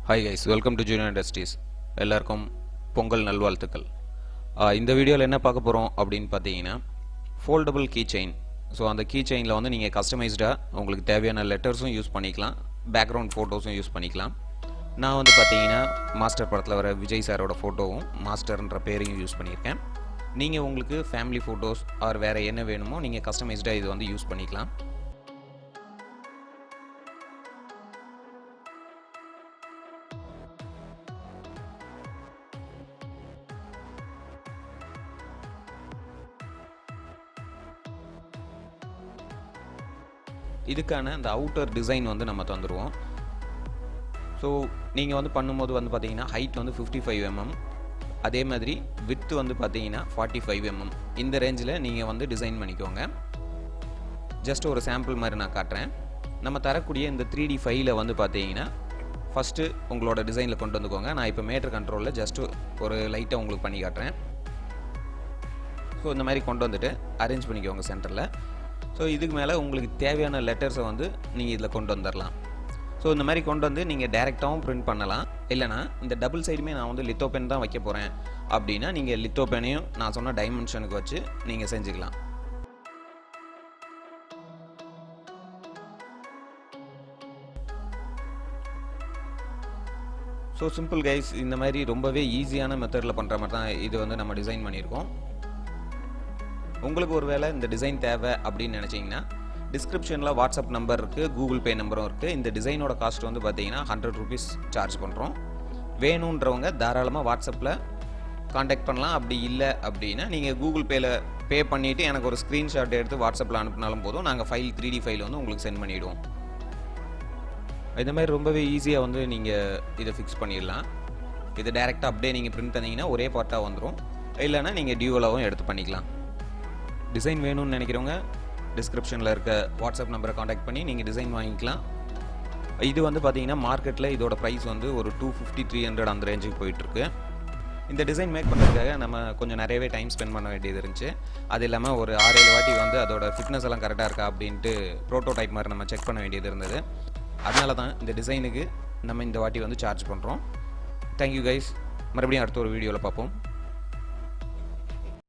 Hi guys, welcome to Jino Industries. எல்லாருக்கும் பொங்கல் நல்வாழ்த்துக்கள். இந்த வீடியோவில் என்ன பார்க்க போகிறோம் அப்படின்னு பார்த்தீங்கன்னா ஃபோல்டபுள் கீச்செயின். ஸோ அந்த கீச்செயினில் வந்து நீங்கள் கஸ்டமைஸ்டாக உங்களுக்கு தேவையான லெட்டர்ஸும் யூஸ் பண்ணிக்கலாம், பேக்ரவுண்ட் ஃபோட்டோஸும் யூஸ் பண்ணிக்கலாம். நான் வந்து பார்த்தீங்கன்னா மாஸ்டர் படத்தில் வர விஜய் சாரோட ஃபோட்டோவும் மாஸ்டர்ன்ற பேரையும் யூஸ் பண்ணியிருக்கேன். நீங்கள் உங்களுக்கு ஃபேமிலி ஃபோட்டோஸ் ஆர் வேறு என்ன வேணுமோ நீங்கள் கஸ்டமைஸ்டாக இது வந்து யூஸ் பண்ணிக்கலாம். இதுக்கான அந்த அவுட்டர் டிசைன் வந்து நம்ம தந்துடுவோம். ஸோ நீங்கள் வந்து பண்ணும்போது வந்து பார்த்தீங்கன்னா ஹைட் வந்து 55 mm, அதே மாதிரி விட்த் வந்து பார்த்தீங்கன்னா 45 mm. இந்த ரேஞ்சில் நீங்கள் வந்து டிசைன் பண்ணிக்கோங்க. ஜஸ்ட் ஒரு சாம்பிள் மாதிரி நான் காட்டுறேன். நம்ம தரக்கூடிய இந்த 3D ஃபைலை வந்து பார்த்தீங்கன்னா ஃபஸ்ட்டு உங்களோட டிசைனில் கொண்டு வந்துக்கோங்க. நான் இப்போ மேட்டர் கண்ட்ரோலில் ஜஸ்ட்டு ஒரு லைட்டாக உங்களுக்கு பண்ணி காட்டுறேன். ஸோ இந்த மாதிரி கொண்டு வந்துட்டு அரேஞ்ச் பண்ணிக்கோங்க சென்டரில். ஸோ இதுக்கு மேலே உங்களுக்கு தேவையான லெட்டர்ஸை வந்து நீங்கள் இதில் கொண்டு வந்துடலாம். ஸோ இந்த மாதிரி கொண்டு வந்து நீங்கள் டேரெக்டாகவும் பிரிண்ட் பண்ணலாம். இல்லைனா இந்த டபுள் சைடுமே நான் வந்து லித்தோபென் தான் வைக்க போகிறேன் அப்படின்னா நீங்கள் லித்தோபெனையும் நான் சொன்ன டைமென்ஷனுக்கு வச்சு நீங்கள் செஞ்சுக்கலாம். ஸோ சிம்பிள் கைஸ், இந்த மாதிரி ரொம்பவே ஈஸியான மெத்தடில் பண்ணுற மாதிரி தான் இது வந்து நம்ம டிசைன் பண்ணியிருக்கோம். உங்களுக்கு ஒரு வேளை இந்த டிசைன் தேவை அப்படின்னு நினச்சிங்கன்னா டிஸ்கிரிப்ஷனில் வாட்ஸ்அப் நம்பர் இருக்குது, கூகுள் பே நம்பரும் இருக்குது. இந்த டிசைனோட காஸ்ட் வந்து பார்த்தீங்கன்னா 100 rupees சார்ஜ் பண்ணுறோம். வேணுன்றவங்க தாராளமாக வாட்ஸ்அப்பில் காண்டாக்ட் பண்ணலாம். அப்படி இல்லை அப்படின்னா நீங்கள் கூகுள் பேயில் பே பண்ணிவிட்டு எனக்கு ஒரு ஸ்க்ரீன்ஷாட் எடுத்து வாட்ஸ்அப்பில் அனுப்பினாலும் போதும், நாங்கள் 3D ஃபைல் வந்து உங்களுக்கு சென்ட் பண்ணிவிடுவோம். இந்த மாதிரி ரொம்பவே ஈஸியாக வந்து நீங்கள் இதை ஃபிக்ஸ் பண்ணிடலாம். இது டேரெக்டாக அப்படியே நீங்கள் பிரிண்ட் பண்ணிங்கன்னா ஒரே பார்ட்டாக வந்துடும். இல்லைனா நீங்கள் டியூவலாகவும் எடுத்து பண்ணிக்கலாம். டிசைன் வேணும்னு நினைக்கிறவங்க டிஸ்கிரிப்ஷனில் இருக்க வாட்ஸ்அப் நம்பரை காண்டாக்ட் பண்ணி நீங்கள் டிசைன் வாங்கிக்கலாம். இது வந்து பார்த்தீங்கன்னா மார்க்கெட்டில் இதோட ப்ரைஸ் வந்து ஒரு 250-300 அந்த ரேஞ்சுக்கு போயிட்டுருக்கு. இந்த டிசைன் மேக் பண்ணுறதுக்காக நம்ம கொஞ்சம் நிறையவே டைம் ஸ்பெண்ட் பண்ண வேண்டியது இருந்துச்சு. அது இல்லாமல் ஒரு 6-7 வாட்டி வந்து அதோட ஃபிட்னஸ் எல்லாம் கரெக்டாக இருக்கா அப்படின்ட்டு ப்ரோட்டோடைப் மாதிரி நம்ம செக் பண்ண வேண்டியது இருந்தது. அதனால தான் இந்த டிசைனுக்கு நம்ம இந்த வாட்டி வந்து சார்ஜ் பண்ணுறோம். தேங்க்யூ கைஸ், மறுபடியும் அடுத்த ஒரு வீடியோவில் பார்ப்போம்.